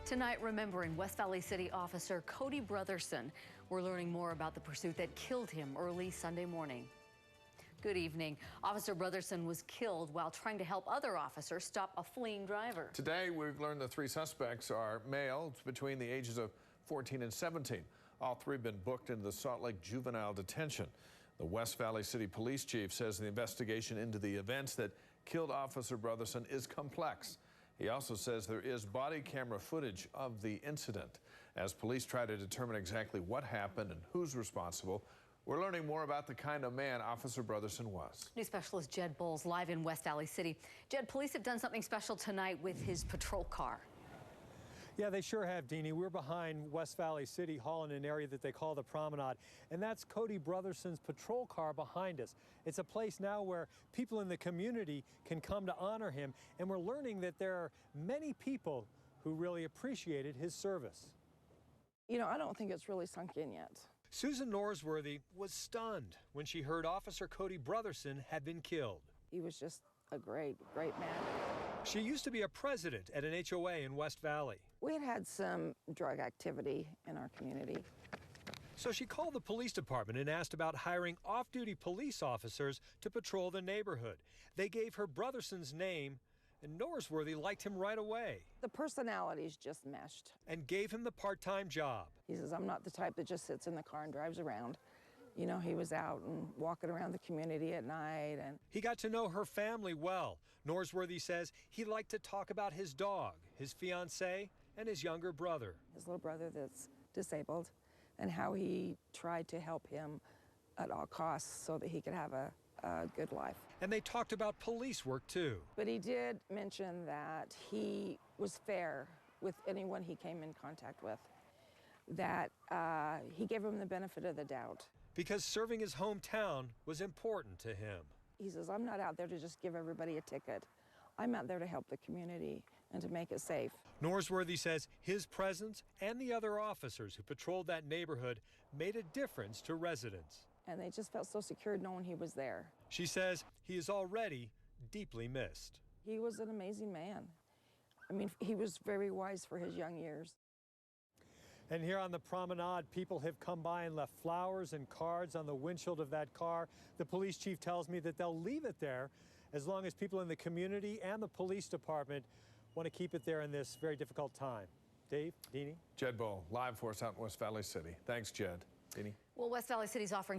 Tonight, remembering West Valley City Officer Cody Brotherson. We're learning more about the pursuit that killed him early Sunday morning. Good evening. Officer Brotherson was killed while trying to help other officers stop a fleeing driver. Today, we've learned the three suspects are males between the ages of 14 and 17. All three have been booked into the Salt Lake Juvenile Detention. The West Valley City Police Chief says the investigation into the events that killed Officer Brotherson is complex. He also says there is body camera footage of the incident. As police try to determine exactly what happened and who's responsible, we're learning more about the kind of man Officer Brotherson was. News Specialist Jed Boal's live in West Valley City. Jed, police have done something special tonight with his patrol car. Yeah, they sure have, Deanie. We're behind West Valley City Hall in an area that they call the Promenade, and that's Cody Brotherson's patrol car behind us. It's a place now where people in the community can come to honor him, and we're learning that there are many people who really appreciated his service. You know, I don't think it's really sunk in yet. Susan Norsworthy was stunned when she heard Officer Cody Brotherson had been killed. He was just a great man. She used to be a president at an HOA in West Valley. We had some drug activity in our community. So she called the police department and asked about hiring off-duty police officers to patrol the neighborhood. They gave her Brotherson's name, and Norsworthy liked him right away. The personalities just meshed. And gave him the part-time job. He says, I'm not the type that just sits in the car and drives around. You know, he was out and walking around the community at night. And he got to know her family well. Norsworthy says he liked to talk about his dog, his fiancée, and his younger brother. His little brother that's disabled, and how he tried to help him at all costs so that he could have a good life. And they talked about police work, too. But he did mention that he was fair with anyone he came in contact with, that he gave him the benefit of the doubt. Because serving his hometown was important to him. He says, I'm not out there to just give everybody a ticket. I'm out there to help the community and to make it safe. Norsworthy says his presence and the other officers who patrolled that neighborhood made a difference to residents. And they just felt so secure knowing he was there. She says he is already deeply missed. He was an amazing man. I mean, he was very wise for his young years. And here on the promenade, people have come by and left flowers and cards on the windshield of that car. The police chief tells me that they'll leave it there as long as people in the community and the police department want to keep it there in this very difficult time. Dave, Deanie? Jed Boal, live for us out in West Valley City. Thanks, Jed. Deanie? Well, West Valley City's offering